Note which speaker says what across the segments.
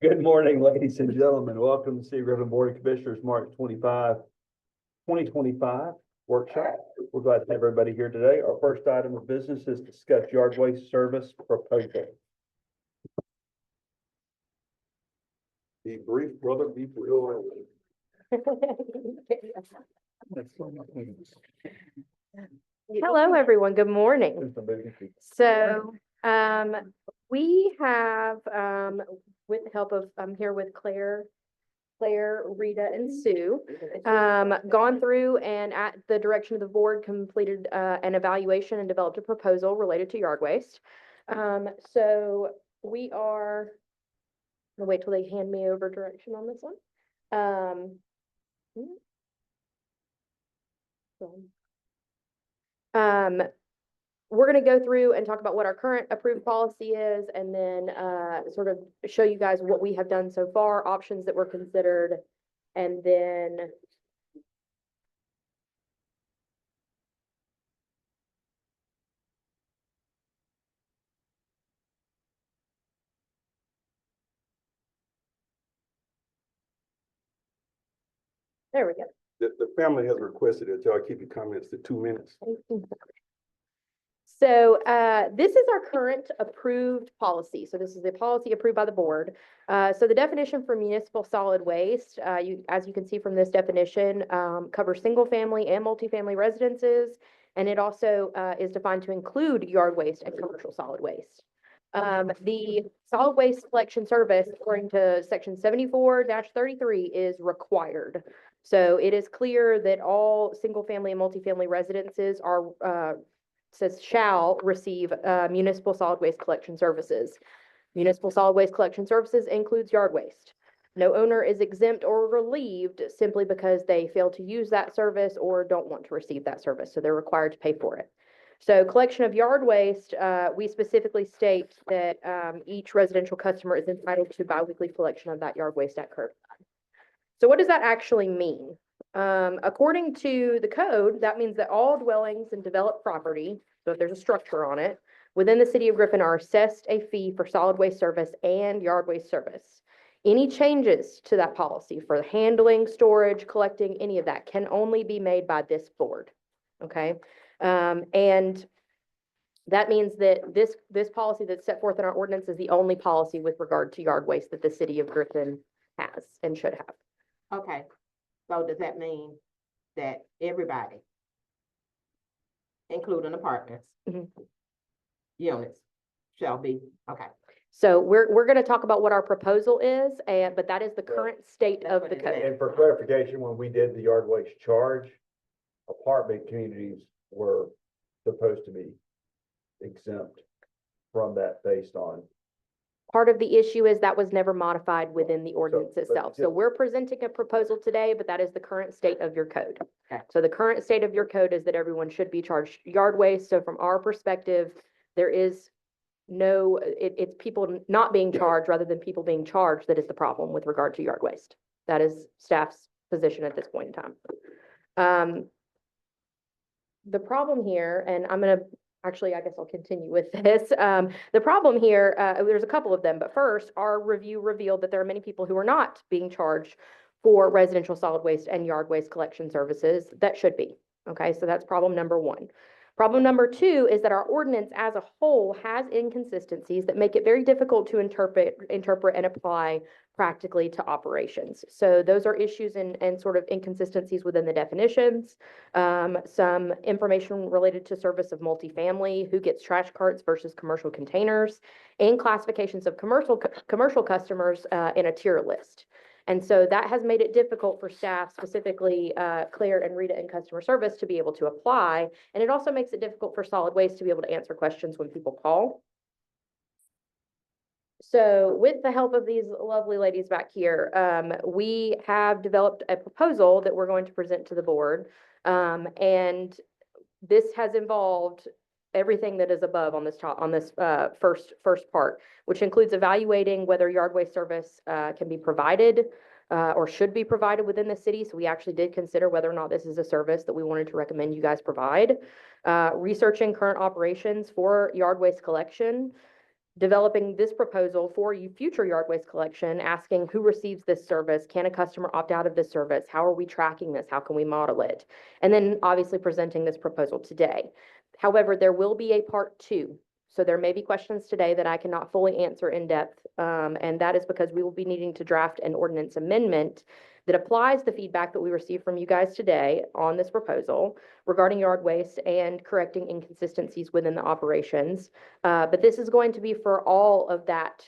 Speaker 1: Good morning, ladies and gentlemen. Welcome to City of Griffin Board of Commissioners, March 2025 workshop. We're glad to have everybody here today. Our first item of business is discuss yard waste service proposal. Be brief, brother, be real.
Speaker 2: Hello, everyone. Good morning. So, we have, with the help of, I'm here with Claire, Rita, and Sue, gone through and at the direction of the board completed, an evaluation and developed a proposal related to yard waste. So we are, I'll wait till they hand me over direction on this one. We're going to go through and talk about what our current approved policy is, and then sort of show you guys what we have done so far, options that were considered, and then there we go.
Speaker 1: The family has requested that y'all keep your comments to 2 minutes.
Speaker 2: So this is our current approved policy. So this is the policy approved by the board. So the definition for municipal solid waste, as you can see from this definition, covers single family and multifamily residences. And it also is defined to include yard waste and commercial solid waste. The solid waste collection service, according to section 74-33, is required. So it is clear that all single family and multifamily residences are says shall receive municipal solid waste collection services. Municipal solid waste collection services includes yard waste. No owner is exempt or relieved simply because they fail to use that service or don't want to receive that service. So they're required to pay for it. So collection of yard waste, we specifically state that each residential customer is entitled to biweekly collection of that yard waste at curbside. So what does that actually mean? According to the code, that means that all dwellings and developed property, so if there's a structure on it, within the city of Griffin are assessed a fee for solid waste service and yard waste service. Any changes to that policy for handling, storage, collecting, any of that can only be made by this board. Okay. And that means that this policy that's set forth in our ordinance is the only policy with regard to yard waste that the city of Griffin has and should have.
Speaker 3: Okay, so does that mean that everybody, including apartments, units, shall be, okay?
Speaker 2: So we're going to talk about what our proposal is, but that is the current state of the code.
Speaker 1: And for clarification, when we did the yard waste charge, apartment communities were supposed to be exempt from that based on.
Speaker 2: Part of the issue is that was never modified within the ordinance itself. So we're presenting a proposal today, but that is the current state of your code.
Speaker 3: Okay.
Speaker 2: So the current state of your code is that everyone should be charged yard waste. So from our perspective, there is no, it's people not being charged rather than people being charged that is the problem with regard to yard waste. That is staff's position at this point in time. The problem here, and I'm going to actually, I guess I'll continue with this. The problem here, there's a couple of them, but first, our review revealed that there are many people who are not being charged for residential solid waste and yard waste collection services that should be. Okay, so that's problem number one. Problem number two is that our ordinance as a whole has inconsistencies that make it very difficult to interpret and apply practically to operations. So those are issues and sort of inconsistencies within the definitions. Some information related to service of multifamily, who gets trash carts versus commercial containers, and classifications of commercial customers in a tier list. And so that has made it difficult for staff, specifically Claire and Rita in customer service, to be able to apply. And it also makes it difficult for solid waste to be able to answer questions when people call. So with the help of these lovely ladies back here, we have developed a proposal that we're going to present to the board. And this has involved everything that is above on this first part, which includes evaluating whether yard waste service can be provided or should be provided within the city. So we actually did consider whether or not this is a service that we wanted to recommend you guys provide. Researching current operations for yard waste collection, developing this proposal for you future yard waste collection, asking who receives this service? Can a customer opt out of this service? How are we tracking this? How can we model it? And then obviously presenting this proposal today. However, there will be a part two. So there may be questions today that I cannot fully answer in depth. And that is because we will be needing to draft an ordinance amendment that applies the feedback that we received from you guys today on this proposal regarding yard waste and correcting inconsistencies within the operations. But this is going to be for all of that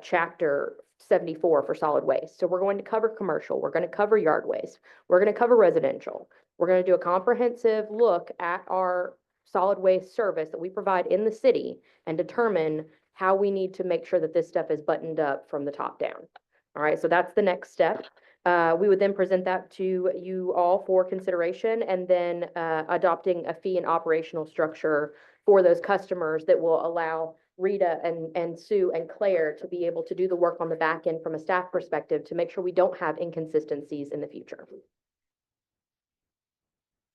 Speaker 2: chapter 74 for solid waste. So we're going to cover commercial, we're going to cover yard waste, we're going to cover residential. We're going to do a comprehensive look at our solid waste service that we provide in the city and determine how we need to make sure that this stuff is buttoned up from the top down. All right, so that's the next step. We would then present that to you all for consideration and then adopting a fee and operational structure for those customers that will allow Rita and Sue and Claire to be able to do the work on the back end from a staff perspective to make sure we don't have inconsistencies in the future.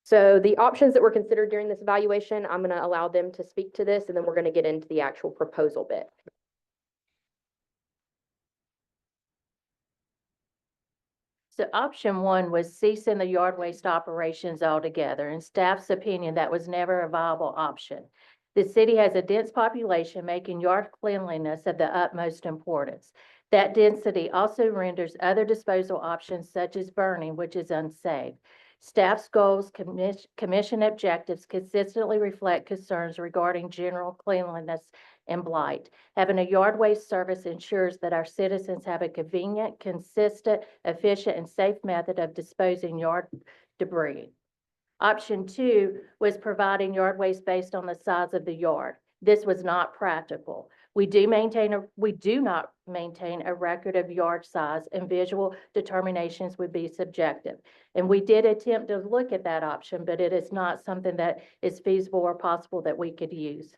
Speaker 2: So the options that were considered during this evaluation, I'm going to allow them to speak to this, and then we're going to get into the actual proposal bit.
Speaker 4: So option one was ceasing the yard waste operations altogether. In staff's opinion, that was never a viable option. The city has a dense population, making yard cleanliness of the utmost importance. That density also renders other disposal options such as burning, which is unsafe. Staff's goals, commission objectives consistently reflect concerns regarding general cleanliness and blight. Having a yard waste service ensures that our citizens have a convenient, consistent, efficient, and safe method of disposing yard debris. Option two was providing yard waste based on the size of the yard. This was not practical. We do not maintain a record of yard size, and visual determinations would be subjective. And we did attempt to look at that option, but it is not something that is feasible or possible that we could use.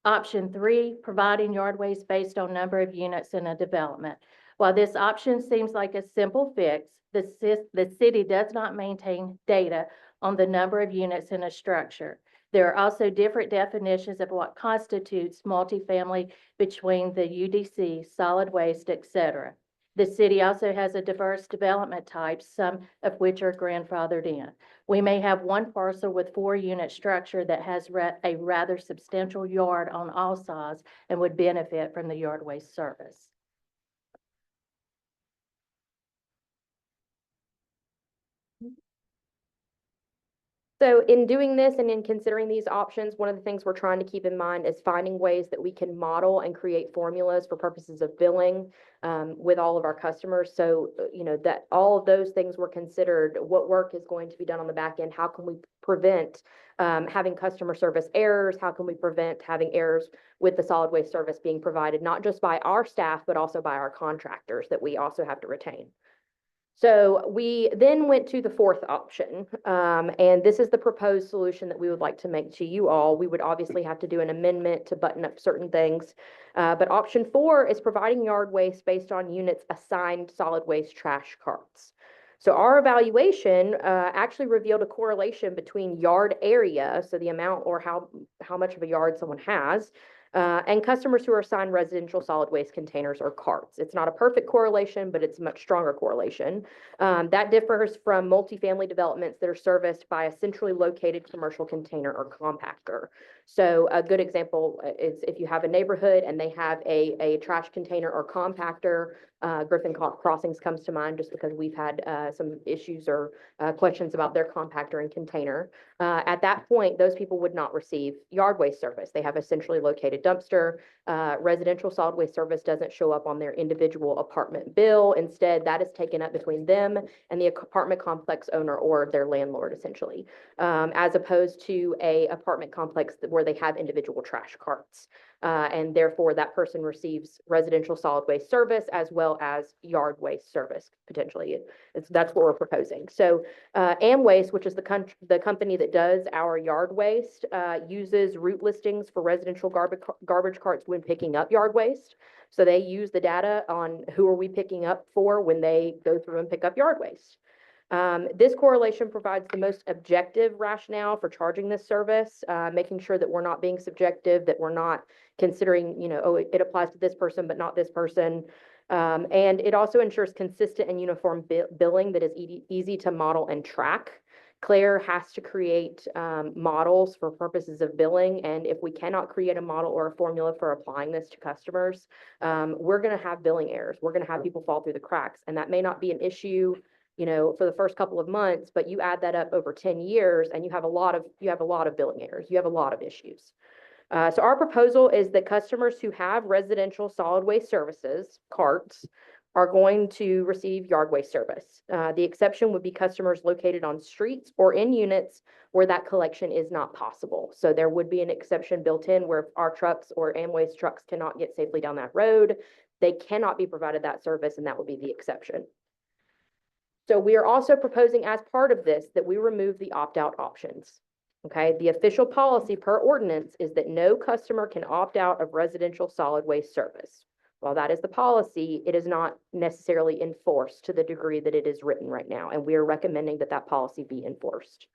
Speaker 4: Option three, providing yard waste based on number of units in a development. While this option seems like a simple fix, the city does not maintain data on the number of units in a structure. There are also different definitions of what constitutes multifamily between the UDC, solid waste, etc. The city also has a diverse development types, some of which are grandfathered in. We may have one parcel with 4-unit structure that has a rather substantial yard on all sides and would benefit from the yard waste service.
Speaker 2: So in doing this and in considering these options, one of the things we're trying to keep in mind is finding ways that we can model and create formulas for purposes of billing with all of our customers. So, that all of those things were considered. What work is going to be done on the back end? How can we prevent having customer service errors? How can we prevent having errors with the solid waste service being provided, not just by our staff, but also by our contractors that we also have to retain? So we then went to the fourth option, and this is the proposed solution that we would like to make to you all. We would obviously have to do an amendment to button up certain things, but option 4 is providing yard waste based on units assigned solid waste trash carts. So our evaluation actually revealed a correlation between yard area, so the amount or how much of a yard someone has, and customers who are assigned residential solid waste containers or carts. It's not a perfect correlation, but it's a much stronger correlation. That differs from multifamily developments that are serviced by a centrally located commercial container or compactor. So a good example is if you have a neighborhood and they have a trash container or compactor. Griffin Crossings comes to mind just because we've had some issues or questions about their compactor and container. At that point, those people would not receive yard waste service. They have a centrally located dumpster. Residential solid waste service doesn't show up on their individual apartment bill. Instead, that is taken up between them and the apartment complex owner or their landlord, essentially, as opposed to a apartment complex where they have individual trash carts. And therefore, that person receives residential solid waste service as well as yard waste service, potentially. That's what we're proposing. So Amwaste, which is the company that does our yard waste, uses route listings for residential garbage carts when picking up yard waste. So they use the data on who are we picking up for when they go through and pick up yard waste. This correlation provides the most objective rationale for charging this service, making sure that we're not being subjective, that we're not considering, oh, it applies to this person, but not this person. And it also ensures consistent and uniform billing that is easy to model and track. Claire has to create models for purposes of billing, and if we cannot create a model or a formula for applying this to customers, we're going to have billing errors. We're going to have people fall through the cracks, and that may not be an issue, for the first couple of months, but you add that up over 10 years, and you have a lot of billing errors. You have a lot of issues. So our proposal is that customers who have residential solid waste services, carts, are going to receive yard waste service. The exception would be customers located on streets or in units where that collection is not possible. So there would be an exception built in where our trucks or Amway's trucks cannot get safely down that road. They cannot be provided that service, and that would be the exception. So we are also proposing as part of this that we remove the opt-out options. Okay, the official policy per ordinance is that no customer can opt out of residential solid waste service. While that is the policy, it is not necessarily enforced to the degree that it is written right now, and we are recommending that that policy be enforced.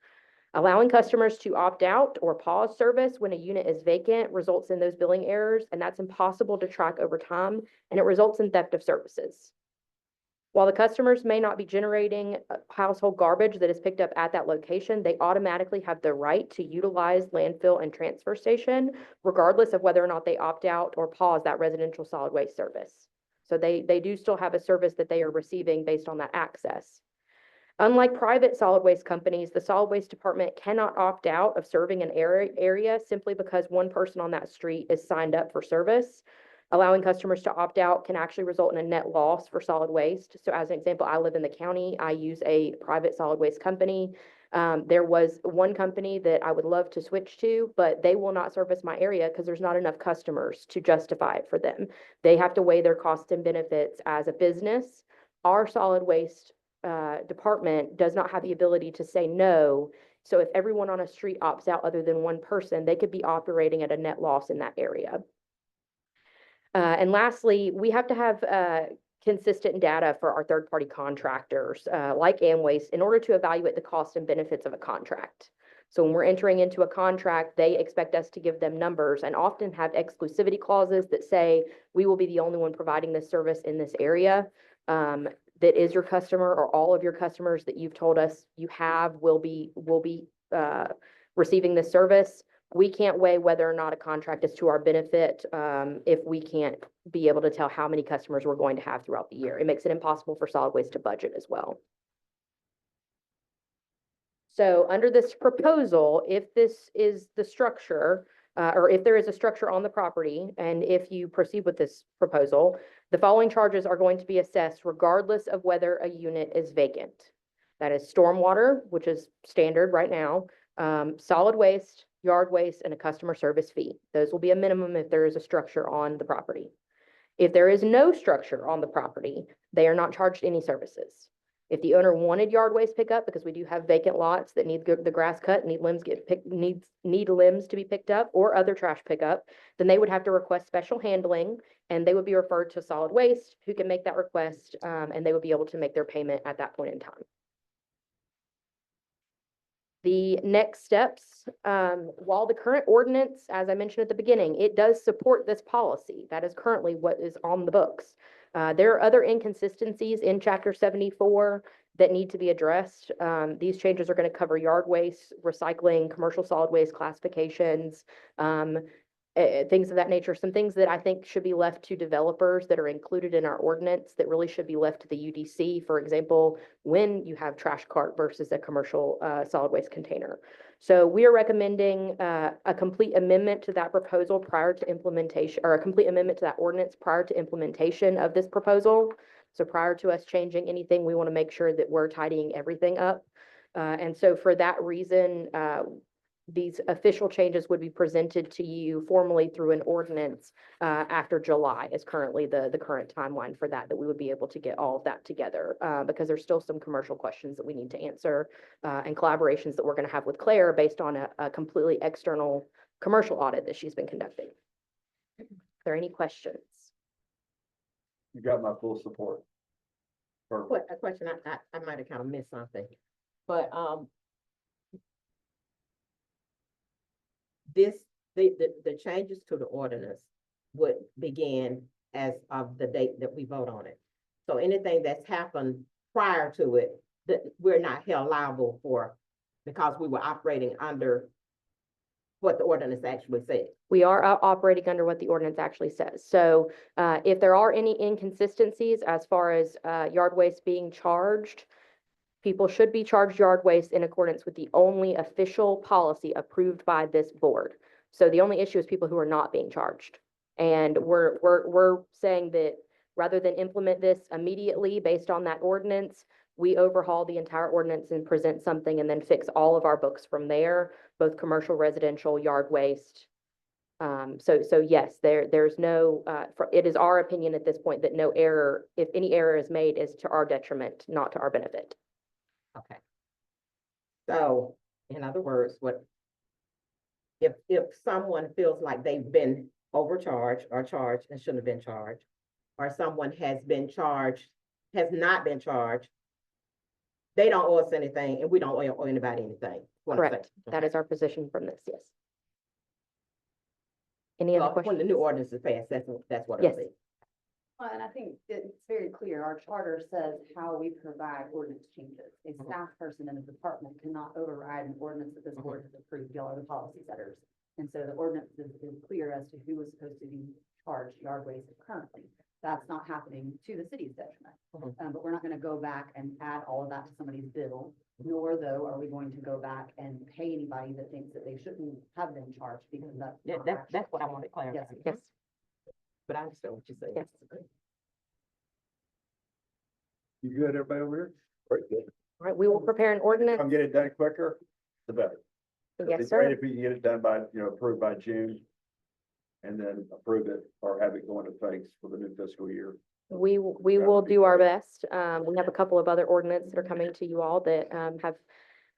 Speaker 2: Allowing customers to opt out or pause service when a unit is vacant results in those billing errors, and that's impossible to track over time, and it results in theft of services. While the customers may not be generating household garbage that is picked up at that location, they automatically have the right to utilize landfill and transfer station, regardless of whether or not they opt out or pause that residential solid waste service. So they do still have a service that they are receiving based on that access. Unlike private solid waste companies, the solid waste department cannot opt out of serving an area simply because one person on that street is signed up for service. Allowing customers to opt out can actually result in a net loss for solid waste. So as an example, I live in the county. I use a private solid waste company. There was one company that I would love to switch to, but they will not service my area because there's not enough customers to justify it for them. They have to weigh their costs and benefits as a business. Our solid waste department does not have the ability to say no. So if everyone on a street opts out other than one person, they could be operating at a net loss in that area. And lastly, we have to have consistent data for our third-party contractors, like Amway's, in order to evaluate the cost and benefits of a contract. So when we're entering into a contract, they expect us to give them numbers and often have exclusivity clauses that say we will be the only one providing this service in this area. That is your customer, or all of your customers that you've told us you have will be receiving this service. We can't weigh whether or not a contract is to our benefit if we can't be able to tell how many customers we're going to have throughout the year. It makes it impossible for solid waste to budget as well. So under this proposal, if this is the structure, or if there is a structure on the property, and if you proceed with this proposal, the following charges are going to be assessed regardless of whether a unit is vacant. That is stormwater, which is standard right now, solid waste, yard waste, and a customer service fee. Those will be a minimum if there is a structure on the property. If there is no structure on the property, they are not charged any services. If the owner wanted yard waste pickup, because we do have vacant lots that need the grass cut, need limbs to be picked up, or other trash pickup, then they would have to request special handling, and they would be referred to solid waste, who can make that request, and they would be able to make their payment at that point in time. The next steps, while the current ordinance, as I mentioned at the beginning, it does support this policy. That is currently what is on the books. There are other inconsistencies in Chapter 74 that need to be addressed. These changes are going to cover yard waste, recycling, commercial solid waste classifications, things of that nature. Some things that I think should be left to developers that are included in our ordinance that really should be left to the UDC. For example, when you have trash cart versus a commercial solid waste container. So we are recommending a complete amendment to that proposal prior to implementation, or a complete amendment to that ordinance prior to implementation of this proposal. So prior to us changing anything, we want to make sure that we're tidying everything up. And so for that reason, these official changes would be presented to you formally through an ordinance after July is currently the current timeline for that we would be able to get all of that together because there's still some commercial questions that we need to answer and collaborations that we're going to have with Claire based on a completely external commercial audit that she's been conducting. Are there any questions?
Speaker 1: You got my full support.
Speaker 3: A question, I might have kind of missed something, but, the changes to the ordinance would begin as of the date that we vote on it. So anything that's happened prior to it, that we're not held liable for, because we were operating under what the ordinance actually said.
Speaker 2: We are operating under what the ordinance actually says. So if there are any inconsistencies as far as yard waste being charged, people should be charged yard waste in accordance with the only official policy approved by this board. So the only issue is people who are not being charged. And we're saying that rather than implement this immediately based on that ordinance, we overhaul the entire ordinance and present something and then fix all of our books from there, both commercial, residential, yard waste. So yes, there's no, it is our opinion at this point that no error, if any error is made, is to our detriment, not to our benefit.
Speaker 3: Okay. So, in other words, if someone feels like they've been overcharged or charged and shouldn't have been charged, or someone has been charged, has not been charged, they don't owe us anything and we don't owe anybody anything. What I'm saying.
Speaker 2: Correct. That is our position from this, yes. Any other
Speaker 3: Well, when
Speaker 2: questions?
Speaker 3: the new ordinance is passed, that's what
Speaker 2: Yes.
Speaker 3: it'll be.
Speaker 5: Well, and I think it's very clear, our charter says how we provide ordinance changes. A staff person in a department cannot override an ordinance that this board has approved. Y'all are the policy setters. And so the ordinance is clear as to who is supposed to be charged yard waste currently. That's not happening to the city's detriment. But we're not gonna go back and add all of that to somebody's bill, nor though are we going to go back and pay anybody that thinks that they shouldn't have been charged because that's.
Speaker 3: Yeah,
Speaker 5: not
Speaker 3: that's
Speaker 5: actually-
Speaker 3: what I wanted to clarify.
Speaker 5: Yes.
Speaker 2: Yes.
Speaker 3: But I understand what you're saying.
Speaker 2: Yes.
Speaker 6: You good, everybody over here?
Speaker 1: Very good.
Speaker 2: All right, we will prepare an ordinance.
Speaker 6: Come get it done quicker, the better.
Speaker 2: Yes,
Speaker 6: It's great
Speaker 2: sir.
Speaker 6: if we can get it done by, approved by June. And then approve it or have it go into place for the new fiscal year.
Speaker 2: We will do our best. We have a couple of other ordinances that are coming to you all that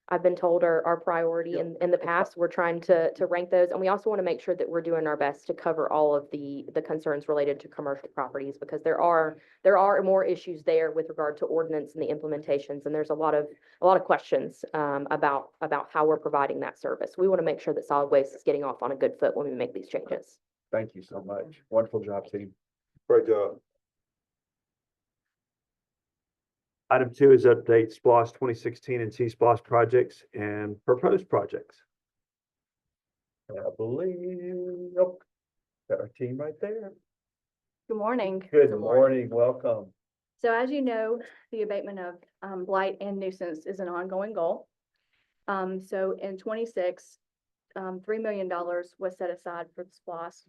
Speaker 2: I've been told are our priority in the past. We're trying to rank those. And we also want to make sure that we're doing our best to cover all of the concerns related to commercial properties, because there are more issues there with regard to ordinance and the implementations. And there's a lot of questions about how we're providing that service. We want to make sure that solid waste is getting off on a good foot when we make these changes.
Speaker 1: Thank you so much. Wonderful job, team.
Speaker 6: Great job.
Speaker 1: Item 2 is update SPOS 2016 and T-SPOS projects and proposed projects. I believe, got our team right there.
Speaker 7: Good morning.
Speaker 1: Good morning, welcome.
Speaker 7: So as you know, the abatement of blight and nuisance is an ongoing goal. So in 26, $3 million was set aside for the SPOS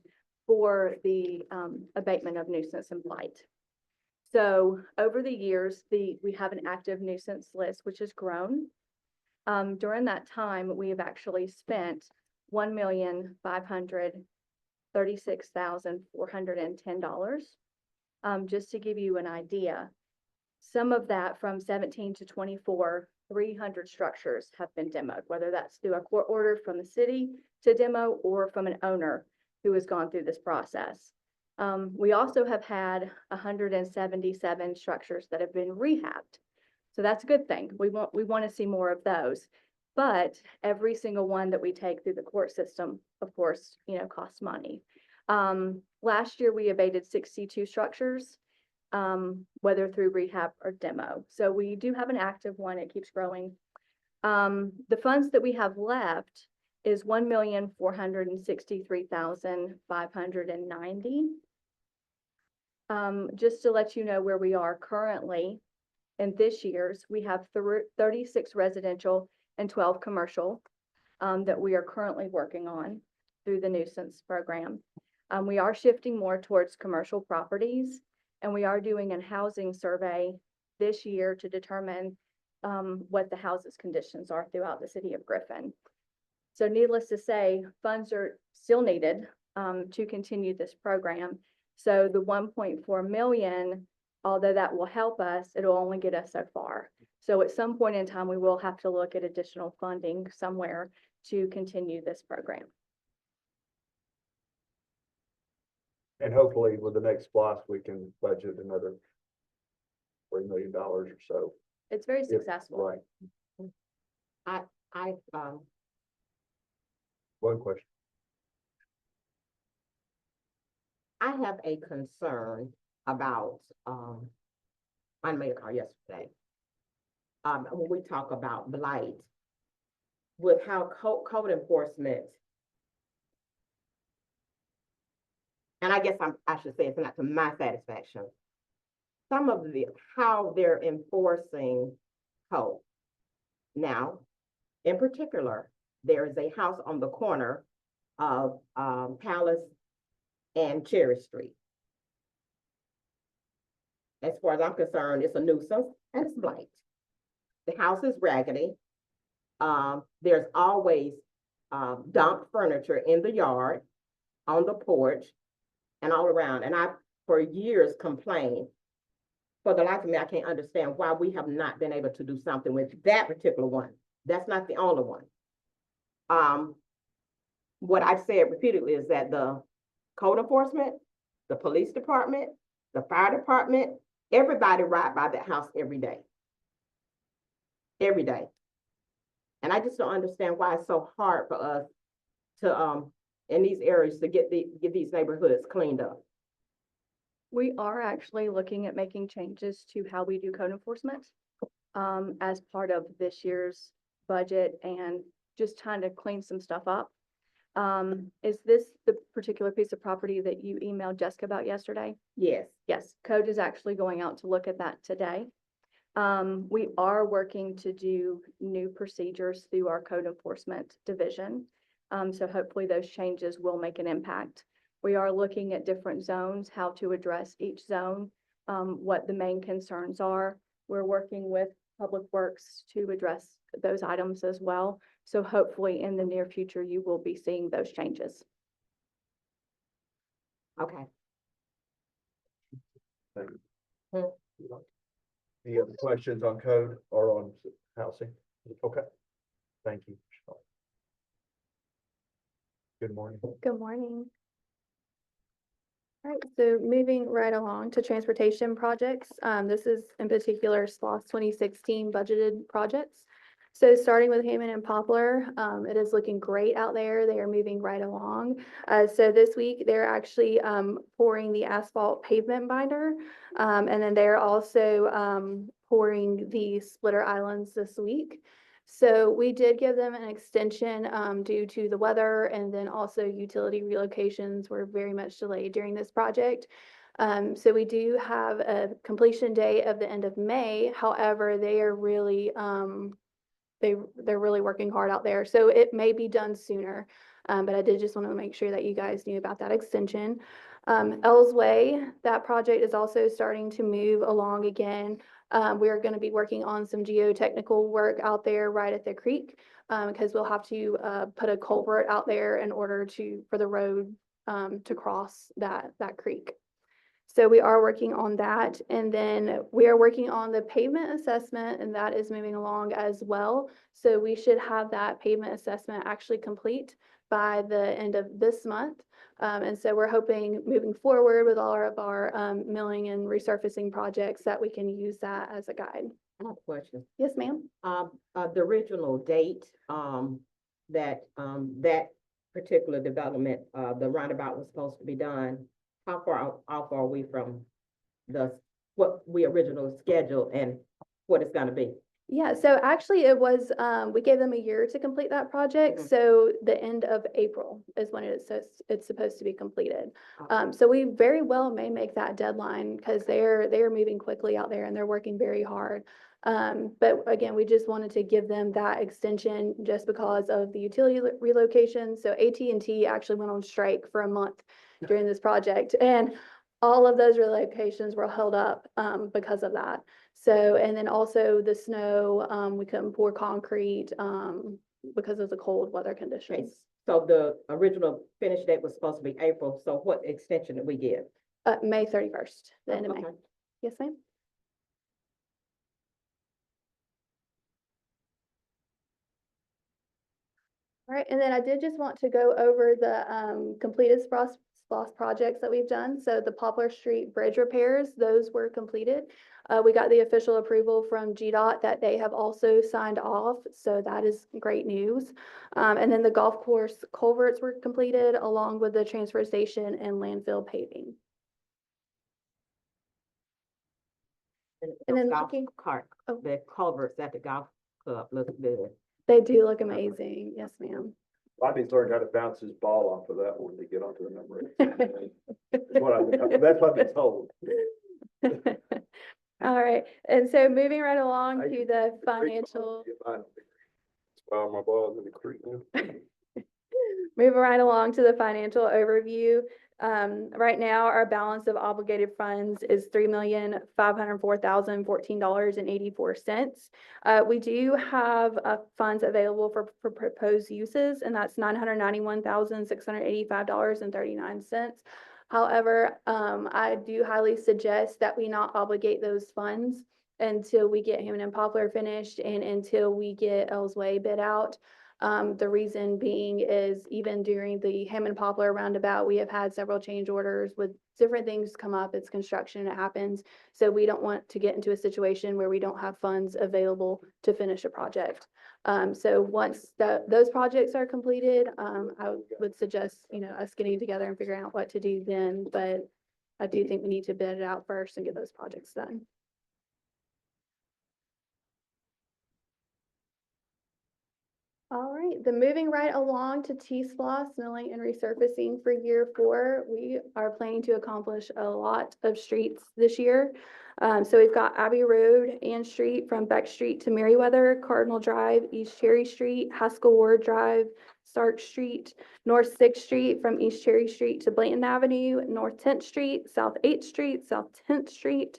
Speaker 7: for the abatement of nuisance and blight. So over the years, we have an active nuisance list, which has grown. During that time, we have actually spent $1,536,410. Just to give you an idea, some of that from 17 to 24, 300 structures have been demoed, whether that's through a court order from the city to demo or from an owner who has gone through this process. We also have had 177 structures that have been rehabbed. So that's a good thing. We want to see more of those. But every single one that we take through the court system, of course, costs money. Last year, we abated 62 structures, whether through rehab or demo. So we do have an active one. It keeps growing. The funds that we have left is $1,463,590. Just to let you know where we are currently in this year's, we have 36 residential and 12 commercial that we are currently working on through the nuisance program. We are shifting more towards commercial properties, and we are doing a housing survey this year to determine what the houses conditions are throughout the city of Griffin. So needless to say, funds are still needed to continue this program. So the 1.4 million, although that will help us, it'll only get us so far. So at some point in time, we will have to look at additional funding somewhere to continue this program.
Speaker 1: And hopefully with the next SPOS, we can budget another
Speaker 6: $3 million or so.
Speaker 7: It's very
Speaker 6: If-
Speaker 7: successful.
Speaker 6: Right.
Speaker 3: I,
Speaker 6: One question.
Speaker 3: I have a concern about, I made a call yesterday. When we talk about blight, with how code enforcement, and I guess I should say it's not to my satisfaction, some of how they're enforcing code. Now, in particular, there is a house on the corner of, Palace and Cherry Street. As far as I'm concerned, it's a nuisance and it's blight. The house is raggedy. There's always, dumped furniture in the yard, on the porch, and all around. And I, for years, complained. For the life of me, I can't understand why we have not been able to do something with that particular one. That's not the only one. What I've said repeatedly is that the code enforcement, the police department, the fire department, everybody ride by that house every day. Every day. And I just don't understand why it's so hard for us to, in these areas, to get these neighborhoods cleaned up.
Speaker 7: We are actually looking at making changes to how we do code enforcement, as part of this year's budget and just trying to clean some stuff up. Is this the particular piece of property that you emailed Jessica about yesterday?
Speaker 3: Yes.
Speaker 7: Yes, code is actually going out to look at that today. We are working to do new procedures through our code enforcement division. So hopefully those changes will make an impact. We are looking at different zones, how to address each zone, what the main concerns are. We're working with Public Works to address those items as well. So hopefully in the near future, you will be seeing those changes.
Speaker 3: Okay.
Speaker 6: Thank you. Any other questions on code or on housing? Okay. Thank you. Good morning.
Speaker 2: Good morning. All right, so moving right along to transportation projects. This is in particular SLOSS 2016 budgeted projects. So starting with Hammond and Poplar, it is looking great out there. They are moving right along. So this week they're actually pouring the asphalt pavement binder. And then they're also pouring the splitter islands this week. So we did give them an extension due to the weather, and then also utility relocations were very much delayed during this project. So we do have a completion date of the end of May. However, they are really they're really working hard out there. So it may be done sooner. But I did just want to make sure that you guys knew about that extension. Ells Way, that project is also starting to move along again. We are going to be working on some geotechnical work out there right at the creek, because we'll have to put a culvert out there in order for the road to cross that creek. So we are working on that. And then we are working on the pavement assessment, and that is moving along as well. So we should have that pavement assessment actually complete by the end of this month. And so we're hoping moving forward with all of our milling and resurfacing projects that we can use that as a guide.
Speaker 3: I have a question.
Speaker 2: Yes, ma'am.
Speaker 3: The original date, that particular development, the roundabout was supposed to be done, how far off are we from what we originally scheduled and what it's gonna be?
Speaker 2: Yeah, so actually it was, we gave them a year to complete that project.
Speaker 3: Mhm.
Speaker 2: So the end of April is when it's supposed to be completed.
Speaker 3: Okay.
Speaker 2: So we very well may make that deadline because they're moving quickly out there and they're working very hard. But again, we just wanted to give them that extension just because of the utility relocation. So AT&T actually went on strike for a month during this project, and all of those relocations were held up because of that. So, and then also the snow, we couldn't pour concrete because of the cold weather
Speaker 3: Okay,
Speaker 2: conditions.
Speaker 3: so the original finish date was supposed to be April, so what extension did we give?
Speaker 2: May 31st, the end of May.
Speaker 3: Okay.
Speaker 2: Yes, ma'am. All right, and then I did just want to go over the completed
Speaker 8: T-Splosh projects that we've done. So the Poplar Street Bridge repairs, those were completed. We got the official approval from GDOT that they have also signed off, so that is great news. And then the golf course culverts were completed along with the transfer station and landfill paving. And
Speaker 3: those
Speaker 8: then
Speaker 3: golf
Speaker 8: looking-
Speaker 3: cart,
Speaker 8: Oh.
Speaker 3: the culverts at the golf club look good.
Speaker 8: They do look amazing. Yes, ma'am.
Speaker 6: Bobby's learned how to bounce his ball off of that one to get onto the number. That's what I've been told.
Speaker 8: All right, and so moving right along
Speaker 6: I-
Speaker 8: to the financial,
Speaker 6: Wow, my ball's in the creek now.
Speaker 8: moving right along to the financial overview. Right now, our balance of obligated funds is $3,504,014.84. We do have funds available for proposed uses, and that's $991,685.39. However, I do highly suggest that we not obligate those funds until we get Hammond and Poplar finished and until we get Ells Way bid out. The reason being is even during the Hammond Poplar roundabout, we have had several change orders with different things come up. It's construction, it happens. So we don't want to get into a situation where we don't have funds available to finish a project. So once those projects are completed, I would suggest, us getting together and figuring out what to do then. But I do think we need to bid it out first and get those projects done. All right, then moving right along to T-Splosh milling and resurfacing for year 4. We are planning to accomplish a lot of streets this year. So we've got Abbey Road and Street from Beck Street to Meriwether, Cardinal Drive, East Cherry Street, Haskell Ward Drive, Stark Street, North 6th Street from East Cherry Street to Blanton Avenue, North 10th Street, South 8th Street, South 10th Street,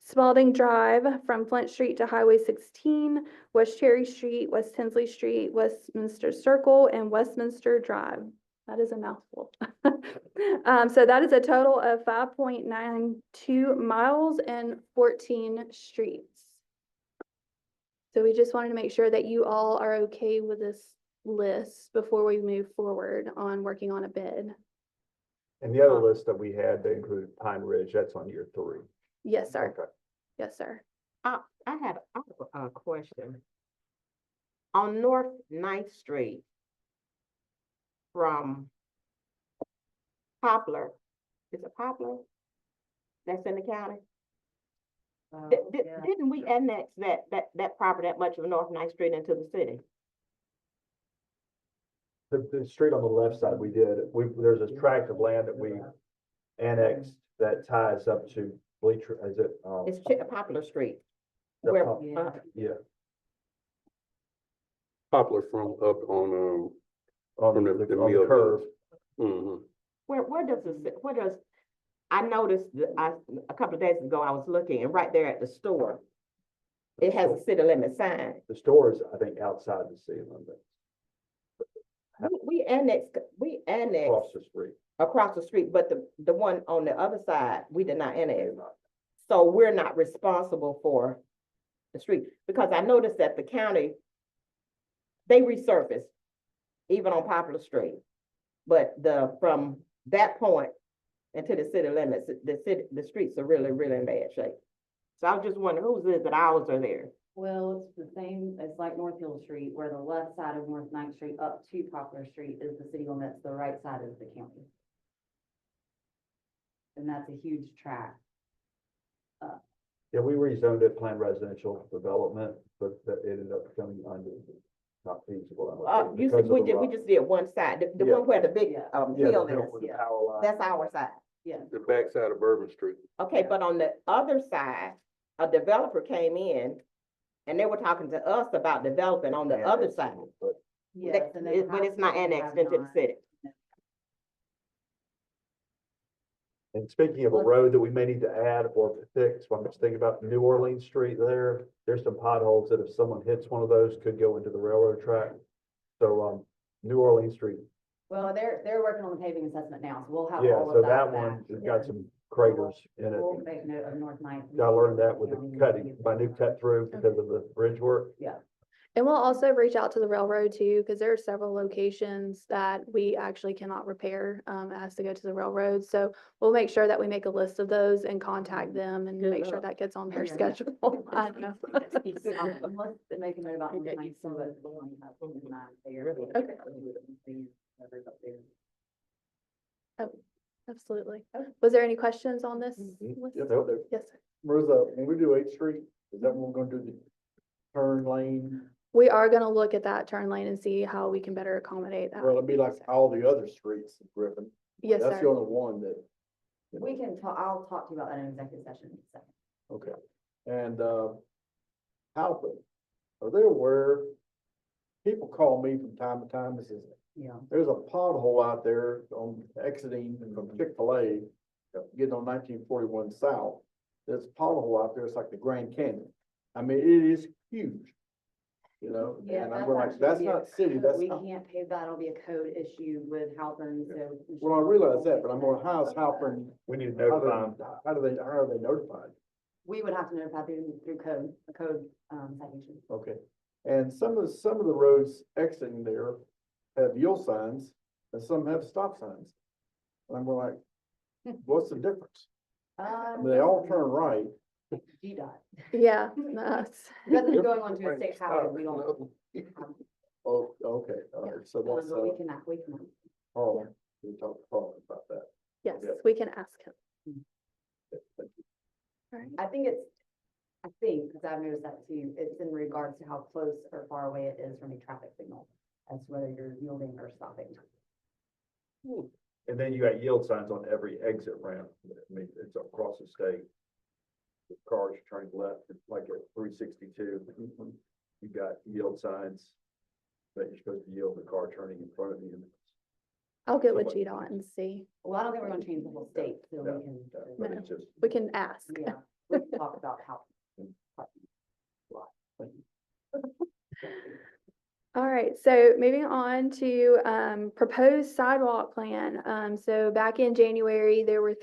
Speaker 8: Spalding Drive from Flint Street to Highway 16, West Cherry Street, West Tinsley Street, Westminster Circle, and Westminster Drive. That is a mouthful. So that is a total of 5.92 miles and 14 streets. So we just wanted to make sure that you all are okay with this list before we move forward on working on a bid.
Speaker 6: And the other list that we had, that included Pine Ridge, that's on year 3.
Speaker 8: Yes, sir.
Speaker 6: Okay.
Speaker 8: Yes, sir.
Speaker 3: I have a question. On North 9th Street from Poplar, is it Poplar? That's in the county? Didn't we annex that property, that much of North 9th Street into the city?
Speaker 6: The street on the left side, we did, there's a tract of land that we annexed that ties up to Bleacher, is it?
Speaker 3: It's Poplar Street.
Speaker 6: the
Speaker 3: Where,
Speaker 6: Pop- Yeah,
Speaker 9: Poplar from up on,
Speaker 6: on
Speaker 9: From
Speaker 6: the,
Speaker 9: the
Speaker 6: on the
Speaker 9: mill.
Speaker 6: curve.
Speaker 3: where does, I noticed, a couple of days ago, I was looking, and right there at the store, it has a city limit sign.
Speaker 6: The store is, I think, outside the city limit,
Speaker 3: We annexed
Speaker 6: across the street.
Speaker 3: across the street, but the one on the other side, we did not annex. So we're not responsible for the street, because I noticed that the county, they resurfaced even on Poplar Street. But from that point into the city limits, the streets are really, really in bad shape. So I was just wondering, whose is it, ours or theirs?
Speaker 5: Well, it's the same, it's like North Hill Street, where the left side of North 9th Street up to Poplar Street is the city limits, the right side is the county. And that's a huge tract.
Speaker 6: Yeah, we rezoned it planned residential development, but that ended up becoming not feasible. I don't think, because of
Speaker 3: We
Speaker 6: the rock.
Speaker 3: just did one side, the
Speaker 6: Yeah.
Speaker 3: one where the big,
Speaker 5: Yeah.
Speaker 6: Yeah,
Speaker 3: hill
Speaker 6: the hill
Speaker 3: is,
Speaker 6: with the
Speaker 5: yeah.
Speaker 6: power line.
Speaker 3: that's our side.
Speaker 5: Yeah.
Speaker 9: the backside of Bourbon Street.
Speaker 3: Okay, but on the other side, a developer came in and they were talking to us about developing on the
Speaker 6: Yeah,
Speaker 3: other
Speaker 6: it's-
Speaker 3: side.
Speaker 6: But
Speaker 5: Yes, and then
Speaker 3: But it's not
Speaker 5: houses
Speaker 3: annexed
Speaker 5: have
Speaker 3: into the
Speaker 5: not.
Speaker 3: city.
Speaker 6: And speaking of a road that we may need to add or fix, I'm just thinking about New Orleans Street there. There's some potholes that if someone hits one of those could go into the railroad track. So, New Orleans Street,
Speaker 5: Well, they're working on the paving assessment now, so we'll have
Speaker 6: yeah,
Speaker 5: all
Speaker 6: so
Speaker 5: of
Speaker 6: that
Speaker 5: that
Speaker 6: one
Speaker 5: back.
Speaker 6: has got some craters in
Speaker 5: We'll
Speaker 6: it.
Speaker 5: make note of North 9th.
Speaker 6: Gotta learn that with the cutting, my new cut through because of the bridge work.
Speaker 5: Yeah.
Speaker 8: And we'll also reach out to the railroad too, because there are several locations that we actually cannot repair. It has to go to the railroad. So we'll make sure that we make a list of those and contact them and
Speaker 3: Good
Speaker 8: make sure
Speaker 3: luck.
Speaker 8: that gets on their
Speaker 5: Yeah.
Speaker 8: schedule. I know.
Speaker 5: Let's make a note about
Speaker 3: Okay.
Speaker 5: 192, but the one that's not there.
Speaker 8: Okay. Absolutely. Was there any questions on this list?
Speaker 6: Yep.
Speaker 8: Yes, sir.
Speaker 6: Marissa, when we do 8th Street, is that when we're gonna do the turn lane?
Speaker 8: We are gonna look at that turn lane and see how we can better accommodate that.
Speaker 6: Well, it'd be like all the other streets in Griffin.
Speaker 8: Yes,
Speaker 6: That's the
Speaker 8: sir.
Speaker 6: only one that. you know,
Speaker 5: We can talk, I'll talk to you about that in executive session in a second.
Speaker 6: Okay, and, Halpin, are they aware? People call me from time to time and says,
Speaker 5: Yeah.
Speaker 6: there's a pothole out there on exiting from Chick-fil-A, getting on 1941 South. There's a pothole out there, it's like the Grand Canyon. I mean, it is huge, you know,
Speaker 5: Yeah,
Speaker 6: and I'm
Speaker 5: that's
Speaker 6: going like,
Speaker 5: actually
Speaker 6: that's
Speaker 5: be a
Speaker 6: not city, that's
Speaker 5: We
Speaker 6: not.
Speaker 5: can't pay that, it'll be a code issue with Halpern, so.
Speaker 6: Well, I realize that, but I'm going, how's Halpern?
Speaker 1: We need to notify them.
Speaker 6: How are they notified?
Speaker 5: We would have to notify through code, a code, citation.
Speaker 6: Okay, and some of the roads exiting there have yield signs and some have stop signs. And I'm going like, what's the difference? I mean, they all turn right.
Speaker 5: GDOT.
Speaker 8: Yeah, that's,
Speaker 5: Rather than going onto a state highway, we don't.
Speaker 6: Oh, okay, all right, so that's,
Speaker 5: But we can, we can.
Speaker 6: Harlan, we talked to Harlan about that.
Speaker 8: yes,
Speaker 6: Yeah.
Speaker 8: we can ask him.
Speaker 6: Thank you.
Speaker 8: All right.
Speaker 5: I think, because I've noticed that too, it's in regards to how close or far away it is from a traffic signal, as to whether you're yielding or stopping.
Speaker 1: And then you got yield signs on every exit ramp. I mean, it's across the state. The cars turning left, like at 362. You got yield signs that you're supposed to yield the car turning in front of you.
Speaker 8: I'll get with
Speaker 1: Somebody-
Speaker 8: GDOT and see.
Speaker 5: Well, I don't think we're gonna change the whole state, so
Speaker 1: No,
Speaker 5: we can,
Speaker 1: But it's just,
Speaker 8: We can ask.
Speaker 5: yeah, we can talk about how.
Speaker 8: All right, so moving on to proposed sidewalk plan. So back in January, there were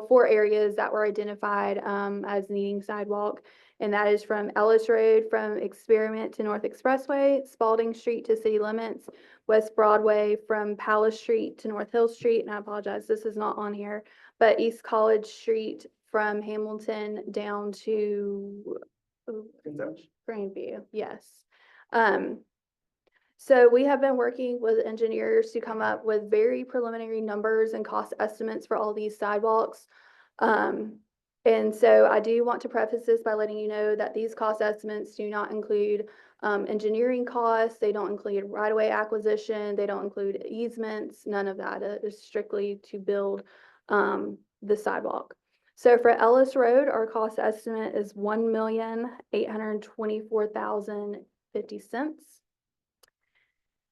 Speaker 8: four areas that were identified as needing sidewalk. And that is from Ellis Road from Experiment to North Expressway, Spalding Street to city limits, West Broadway from Palace Street to North Hill Street, and I apologize, this is not on here, but East College Street from Hamilton down to Grandview, yes. So we have been working with engineers to come up with very preliminary numbers and cost estimates for all these sidewalks. And so I do want to preface this by letting you know that these cost estimates do not include engineering costs. They don't include right-of-way acquisition. They don't include easements, none of that. It is strictly to build the sidewalk. So for Ellis Road, our cost estimate is $1,824,050.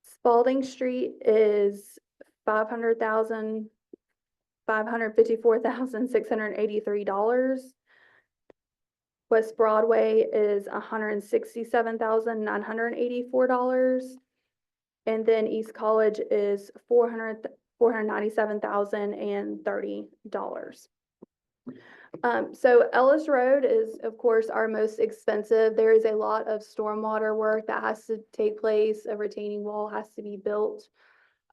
Speaker 8: Spalding Street is $554,683. West Broadway is $167,984. And then East College is $497,030. So Ellis Road is, of course, our most expensive. There is a lot of stormwater work that has to take place. A retaining wall has to be built.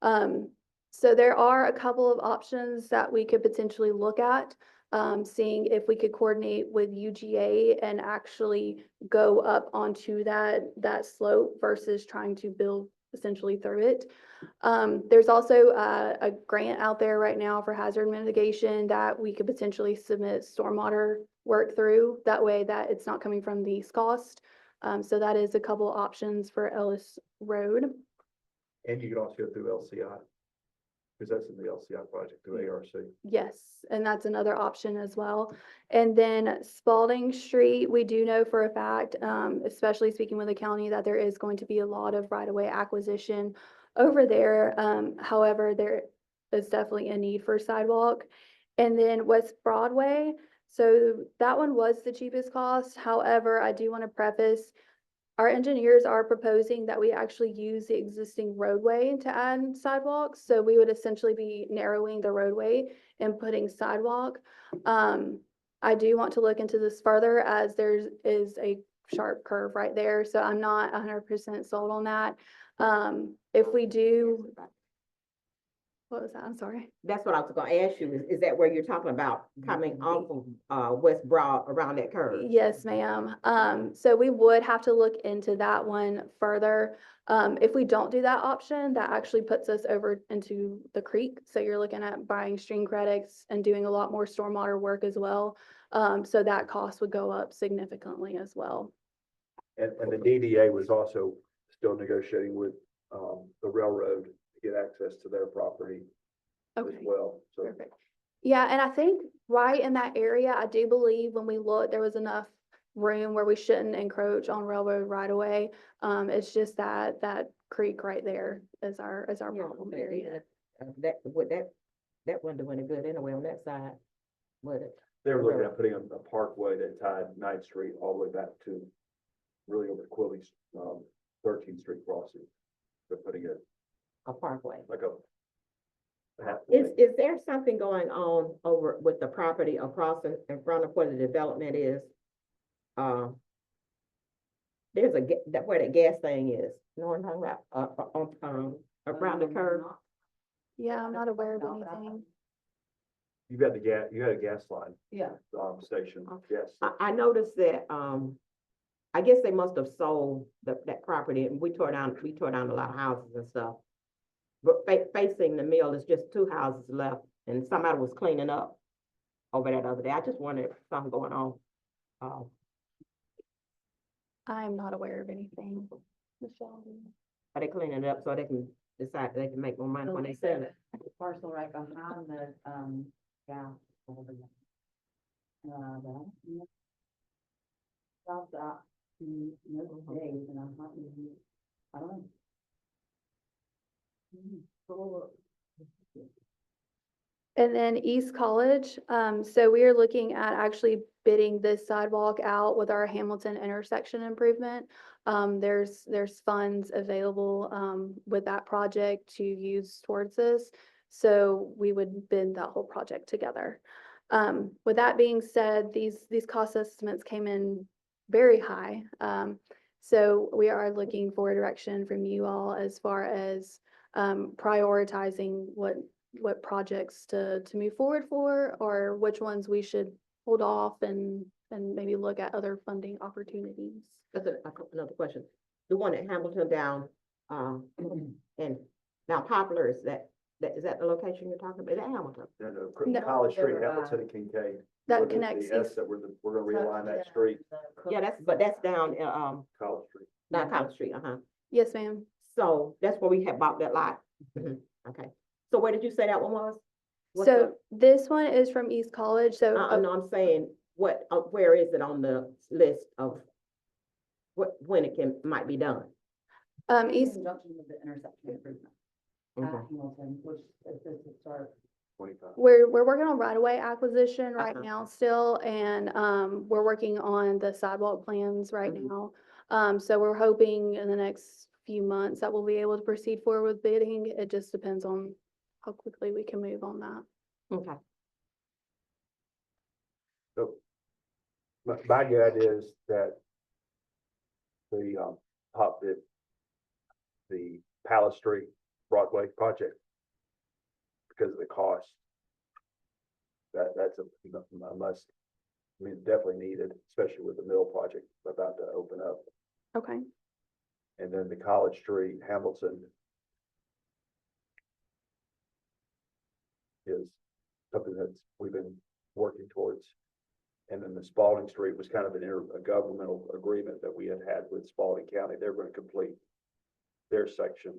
Speaker 8: So there are a couple of options that we could potentially look at, seeing if we could coordinate with UGA and actually go up onto that slope versus trying to build essentially through it. There's also a grant out there right now for hazard mitigation that we could potentially submit stormwater work through. That way that it's not coming from these costs. So that is a couple options for Ellis Road.
Speaker 1: and you can also go through LCI. Because that's in the LCI project through ARC.
Speaker 8: Yes, and that's another option as well. And then Spalding Street, we do know for a fact, especially speaking with the county, that there is going to be a lot of right-of-way acquisition over there. However, there is definitely a need for sidewalk. And then West Broadway, so that one was the cheapest cost. However, I do want to preface, our engineers are proposing that we actually use the existing roadway to add sidewalks. So we would essentially be narrowing the roadway and putting sidewalk. I do want to look into this further as there is a sharp curve right there, so I'm not 100% sold on that. If we do, what was that? I'm sorry.
Speaker 3: That's what I was gonna ask you, is that where you're talking about coming off of, West Broad around that curve?
Speaker 8: Yes, ma'am. So we would have to look into that one further. If we don't do that option, that actually puts us over into the creek. So you're looking at buying stream credits and doing a lot more stormwater work as well. So that cost would go up significantly as well.
Speaker 6: And the DDA was also still negotiating with, the railroad to get access to their property as
Speaker 8: Okay.
Speaker 6: well, so.
Speaker 8: Perfect. Yeah, and I think right in that area, I do believe when we looked, there was enough room where we shouldn't encroach on railroad right away. It's just that creek right there is our
Speaker 3: Yeah,
Speaker 8: problem
Speaker 3: but
Speaker 8: area.
Speaker 3: That wouldn't do any good anyway on that side, would it?
Speaker 6: They were looking at putting a parkway that tied 9th Street all the way back to really over to Quillie's, 13th Street crossing. They're putting it
Speaker 3: A parkway.
Speaker 6: like a
Speaker 3: Is,
Speaker 6: halfway.
Speaker 3: is there something going on over with the property across in front of where the development is? There's that where that gas thing is, you know what I'm talking about, around the curve.
Speaker 8: Yeah, I'm not aware of anything.
Speaker 6: You got you had a gas line,
Speaker 5: Yeah.
Speaker 6: station, yes.
Speaker 3: I noticed that, I guess they must have sold that property, and we tore down a lot of houses and stuff. But facing the mill is just 2 houses left, and somebody was cleaning up over that other day. I just wondered if something going on.
Speaker 8: I am not aware of anything. Michelle?
Speaker 3: Are they cleaning it up so they can decide they can make more money when they sell it?
Speaker 5: The parcel right behind the, yeah. over there. That. Stop that. No days, and I'm not even, I don't know.
Speaker 8: And then East College, so we are looking at actually bidding this sidewalk out with our Hamilton intersection improvement. There's funds available, with that project to use towards this. So we would bid that whole project together. With that being said, these cost estimates came in very high. So we are looking for direction from you all as far as, prioritizing what projects to move forward for, or which ones we should hold off and maybe look at other funding opportunities.
Speaker 3: That's another question. The one at Hamilton down, and now Poplar, is that the location you're talking about? Is that Hamilton?
Speaker 8: No.
Speaker 6: College Street, Hamilton and Kincaid.
Speaker 8: That
Speaker 6: Where the
Speaker 8: connects
Speaker 6: S
Speaker 8: East.
Speaker 6: that we're gonna realign that street,
Speaker 3: Yeah, that's down,
Speaker 6: College Street.
Speaker 3: down College Street,
Speaker 8: Yes, ma'am.
Speaker 3: So that's where we had bought that lot. Okay. So where did you say that one was? What's
Speaker 8: So this one is from East College, so.
Speaker 3: no, I'm saying, where is it on the list of when it might be done?
Speaker 5: In
Speaker 8: East,
Speaker 5: conjunction with the intersection improvement.
Speaker 3: Mhm.
Speaker 5: Hamilton, which is to start.
Speaker 6: 25.
Speaker 8: we're working on right-of-way acquisition right
Speaker 3: Uh-huh.
Speaker 8: now still, and, we're working on the sidewalk plans right
Speaker 3: Mhm.
Speaker 8: now. So we're hoping in the next few months that we'll be able to proceed forward with bidding. It just depends on how quickly we can move on that.
Speaker 3: Okay.
Speaker 6: So my gut is that the, the Palace Street Broadway project, because of the cost, that's a must. I mean, definitely needed, especially with the mill project about to open up.
Speaker 8: Okay.
Speaker 6: And then the College Street, Hamilton is something that's we've been working towards. And then the Spalding Street was kind of an intergovernmental agreement that we had with Spalding County. They're going to complete their section.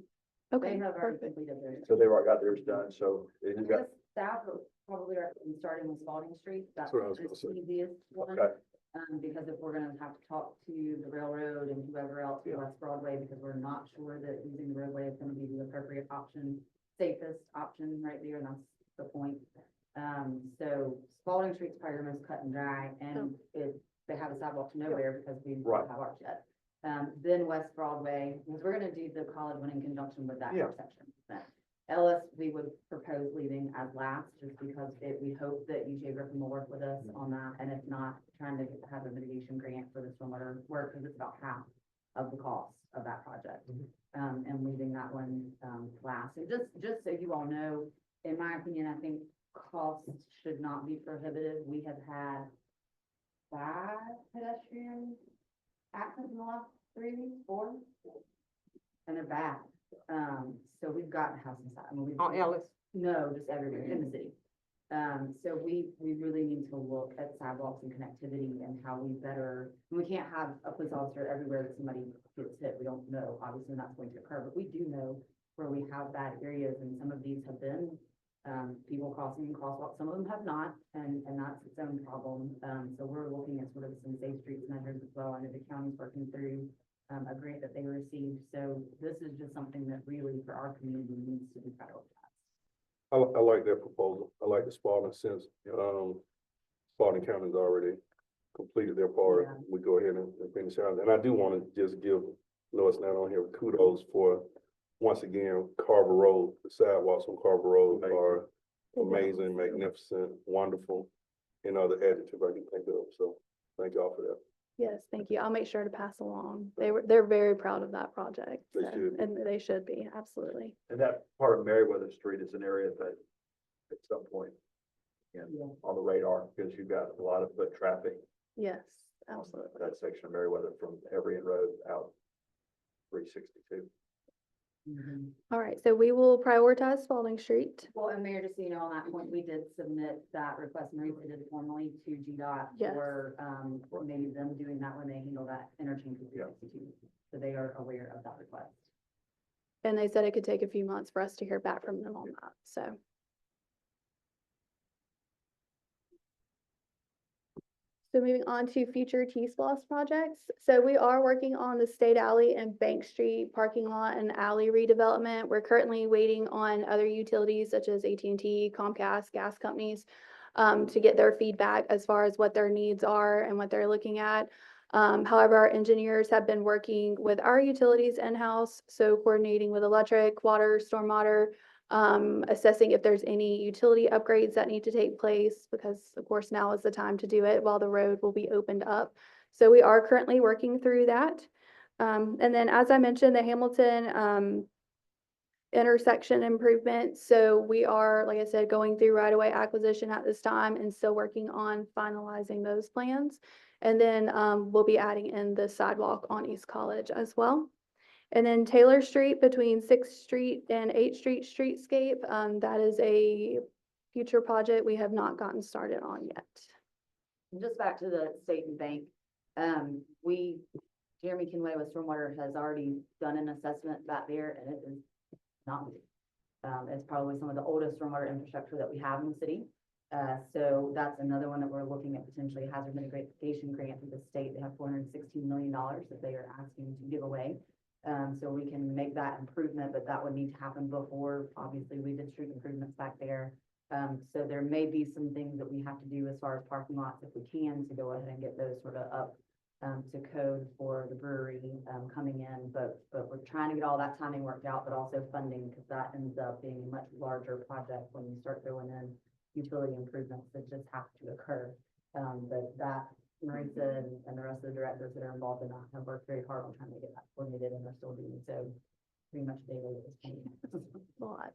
Speaker 8: Okay,
Speaker 5: They have already
Speaker 8: perfect.
Speaker 5: completed theirs.
Speaker 6: So they've already got theirs done, so then
Speaker 5: I
Speaker 6: you got,
Speaker 5: guess staff will probably recommend starting with Spalding Street. That's
Speaker 9: what I was gonna
Speaker 5: the
Speaker 9: say.
Speaker 5: easiest one.
Speaker 6: okay,
Speaker 5: Because if we're gonna have to talk to the railroad and whoever else for West Broadway, because we're not sure that using the roadway is gonna be the appropriate option, safest option right there, and that's the point. So Spalding Street's probably your most cut and dry, and they have a sidewalk to nowhere because we
Speaker 6: Right.
Speaker 5: don't have ours yet. Then West Broadway, because we're gonna do the college one in conjunction with that
Speaker 6: Yeah.
Speaker 5: intersection. Ellis, we would propose leaving as last, just because we hope that UJ Griffin will work with us on that, and if not, trying to have a mitigation grant for the stormwater work, because it's about half of the cost of that project. And leaving that one, last, and just so you all know, in my opinion, I think costs should not be prohibitive. We have had 5 pedestrian accidents in the last 3 weeks, 4, and they're bad. So we've got to have some, I mean,
Speaker 3: On Ellis,
Speaker 5: no, just everywhere in the city. So we really need to look at sidewalks and connectivity and how we better, we can't have a police officer everywhere that somebody gets hit. We don't know, obviously that's going to occur, but we do know where we have bad areas, and some of these have been, people crossing in crosswalks, some of them have not, and that's its own problem. So we're looking at sort of some safe streets measures as well. I know the county's working through a grant that they received. So this is just something that really for our community needs to be prioritized.
Speaker 9: I like that proposal. I like the Spalding since, Spalding County's already completed their part.
Speaker 5: Yeah.
Speaker 9: We go ahead and finish out. And I do want to just give, it's not on here, kudos for, once again, Carver Road, the sidewalks on Carver Road are amazing, magnificent, wonderful, and other adjectives I can think of. So thank y'all for that.
Speaker 8: Yes, thank you. I'll make sure to pass along. They're very proud of that project.
Speaker 9: They
Speaker 8: so-
Speaker 9: should be.
Speaker 8: And they should be, absolutely.
Speaker 6: And that part of Meriwether Street is an area that at some point,
Speaker 5: Yeah.
Speaker 6: on the radar, because you've got a lot of foot traffic.
Speaker 8: Yes,
Speaker 6: on
Speaker 8: absolutely.
Speaker 6: That section of Meriwether from Everett Road out 362.
Speaker 8: All right, so we will prioritize Spalding Street.
Speaker 5: Well, and Mayor, just so you know, on that point, we did submit that request, and we did it formally to GDOT
Speaker 8: Yes.
Speaker 5: for, maybe them doing that when they handle that interchange with
Speaker 6: Yeah.
Speaker 5: 362. So they are aware of that request.
Speaker 8: And they said it could take a few months for us to hear back from them on that, so. So moving on to future T-Splosh projects. So we are working on the State Alley and Bank Street parking lot and alley redevelopment. We're currently waiting on other utilities such as AT&T, Comcast, gas companies, to get their feedback as far as what their needs are and what they're looking at. However, our engineers have been working with our utilities in-house, so coordinating with electric, water, stormwater, assessing if there's any utility upgrades that need to take place, because of course now is the time to do it while the road will be opened up. So we are currently working through that. And then, as I mentioned, the Hamilton, intersection improvement. So we are, like I said, going through right-of-way acquisition at this time and still working on finalizing those plans. And then, we'll be adding in the sidewalk on East College as well. And then Taylor Street between 6th Street and 8th Street streetscape, that is a future project we have not gotten started on yet.
Speaker 5: And just back to the state and bank, Jeremy Kinway with Stormwater has already done an assessment back there, and it is not new. It's probably some of the oldest stormwater infrastructure that we have in the city. So that's another one that we're looking at, potentially hazard mitigation grant with the state. They have $416 million that they are asking to give away. So we can make that improvement, but that would need to happen before, obviously, we did street improvements back there. So there may be some things that we have to do as far as parking lots, if we can, to go ahead and get those sort of up to code for the brewery coming in. But we're trying to get all that timing worked out, but also funding, because that ends up being a much larger project when you start throwing in utility improvements that just have to occur. But that, Marisa and the rest of the directors that are involved in that have worked very hard on trying to get that coordinated, and they're still doing so pretty much daily at this point.
Speaker 8: A lot.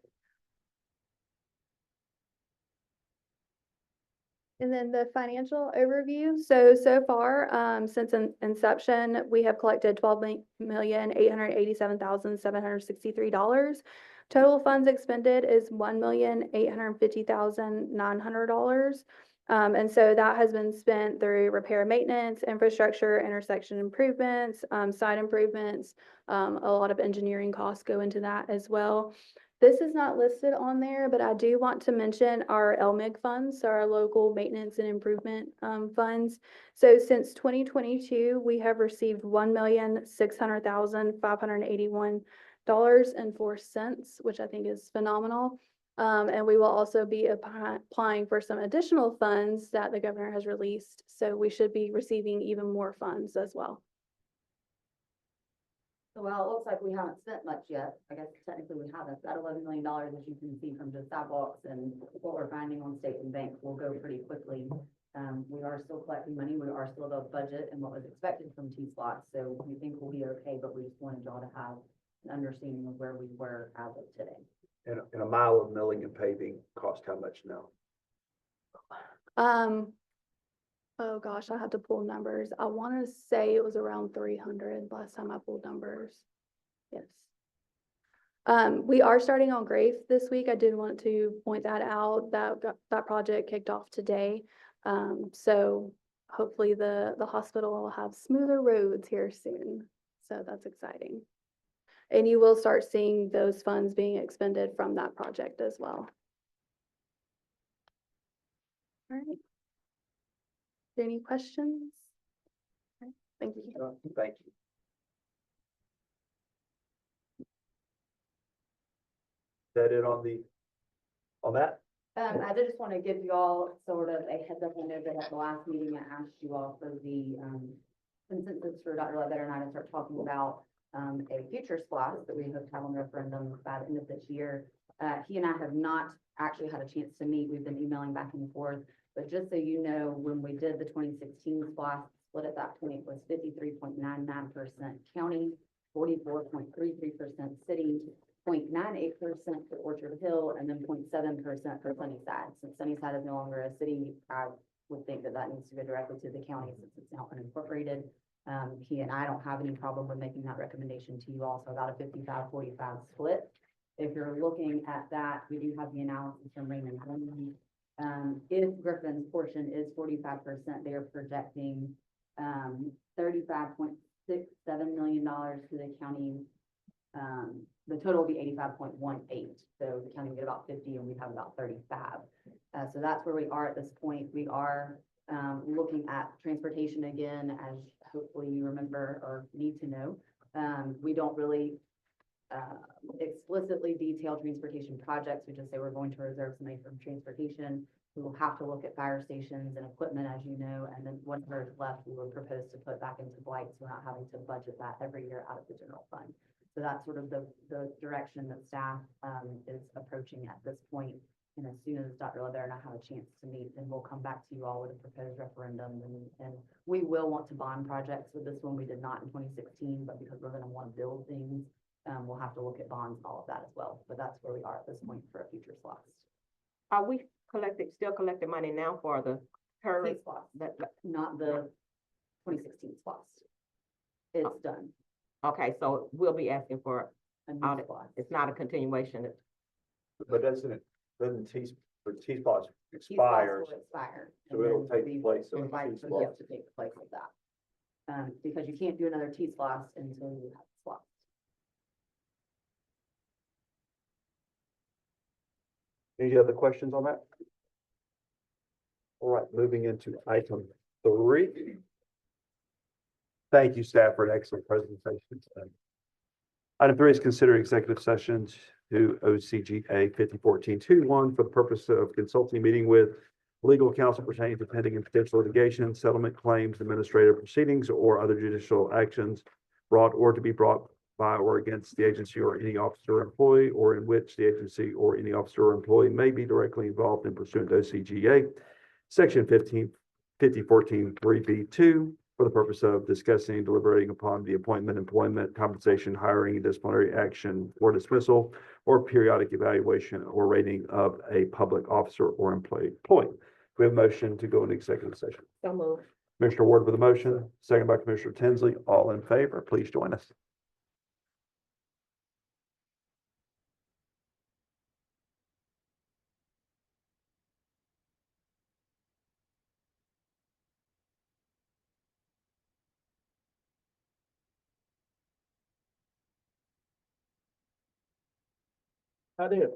Speaker 8: And then the financial overview. So far, since inception, we have collected $12,887,763. Total funds expended is $1,850,900. And so that has been spent through repair, maintenance, infrastructure, intersection improvements, site improvements. A lot of engineering costs go into that as well. This is not listed on there, but I do want to mention our LMIG funds, so our local maintenance and improvement funds. So since 2022, we have received $1,600,581.04, which I think is phenomenal. And we will also be applying for some additional funds that the governor has released. So we should be receiving even more funds as well.
Speaker 5: So while it looks like we haven't spent much yet, I guess technically we haven't, that $11 million, as you can see from just sidewalks and what we're finding on state and bank will go pretty quickly. We are still collecting money, we are still above budget and what was expected from T-Slots, so we think we'll be okay, but we just wanted y'all to have an understanding of where we were as of today.
Speaker 1: And a mile of milling and paving cost how much now?
Speaker 8: Oh gosh, I have to pull numbers. I want to say it was around 300 last time I pulled numbers. Yes. We are starting on Grafe this week. I did want to point that out. That project kicked off today. So hopefully the hospital will have smoother roads here soon. So that's exciting. And you will start seeing those funds being expended from that project as well. All right. Any questions? Okay, thank you.
Speaker 1: Thank you. That it on that?
Speaker 5: I did just want to give you all sort of a heads up. I know that at the last meeting, I asked you all for the consensus for Dr. Ledbetter and I to start talking about a future SPLOST that we hope to have on the referendum by the end of this year. He and I have not actually had a chance to meet. We've been emailing back and forth, but just so you know, when we did the 2016 SPLOST, split at that point was 53.99% county, 44.33% city, 0.98% for Orchard Hill, and then 0.7% for Sunnyside. Since Sunnyside is no longer a city, I would think that that needs to go directly to the county since it's now unincorporated. He and I don't have any problem with making that recommendation to you all, so about a 55-45 split. If you're looking at that, we do have the analysis from Raymond James. If Griffin's portion is 45%, they are projecting $35.67 million to the county. The total will be 85.18. So the county will get about 50 and we have about 35. So that's where we are at this point. We are looking at transportation again, as hopefully you remember or need to know. We don't really explicitly detail transportation projects. We just say we're going to reserve some money from transportation. We will have to look at fire stations and equipment, as you know, and then whatever is left, we would propose to put back into blight. So we're not having to budget that every year out of the general fund. So that's sort of the direction that staff is approaching at this point. And as soon as Dr. Ledbetter and I have a chance to meet, then we'll come back to you all with a proposed referendum. And we will want to bond projects with this one. We did not in 2016, but because we're going to want to build things, we'll have to look at bonds, all of that as well. But that's where we are at this point for a future SLOST.
Speaker 3: Are we still collecting money now for the current?
Speaker 5: Not the 2016 SLOST. It's done.
Speaker 3: Okay, so we'll be asking for
Speaker 5: A new
Speaker 3: audit.
Speaker 5: SLOST.
Speaker 3: It's not a continuation.
Speaker 1: But doesn't T-Splosh
Speaker 5: T-SLOST
Speaker 1: expires,
Speaker 5: will expire.
Speaker 1: so
Speaker 5: and
Speaker 1: it'll
Speaker 5: then
Speaker 1: take
Speaker 5: we
Speaker 1: place of
Speaker 5: invite
Speaker 1: T-Splosh.
Speaker 5: PDF to take the place of that. Because you can't do another T-SLOST until you have SLOST.
Speaker 1: Any other questions on that? All right, moving into item 3. Thank you, staff, for an excellent presentation today. Item 3 is consider executive sessions to OCGA 5014-21 for the purpose of consulting meeting with legal counsel pertaining to pending and potential litigation, settlement claims, administrative proceedings, or other judicial actions brought or to be brought by or against the agency or any officer or employee, or in which the agency or any officer or employee may be directly involved in pursuant to OCGA Section 5014-3B2 for the purpose of discussing and deliberating upon the appointment, employment, compensation, hiring, disciplinary action or dismissal, or periodic evaluation or rating of a public officer or employee. We have a motion to go into executive session.
Speaker 3: So move.
Speaker 1: Commissioner Ward with a motion, second by Commissioner Tinsley. All in favor, please join us. I did.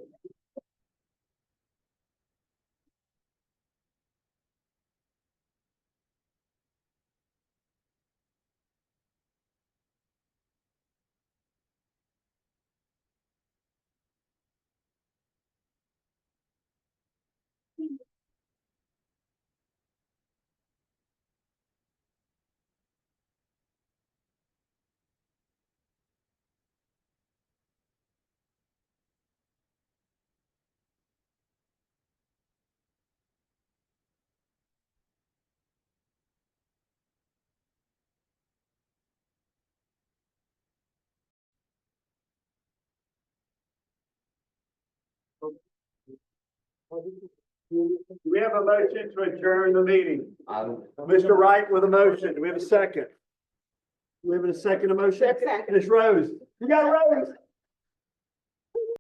Speaker 1: Do we have a motion to adjourn the meeting? Mr. Wright with a motion. Do we have a second? Do we have a second motion?
Speaker 3: Second.
Speaker 1: Ms. Rose, you got a Rose?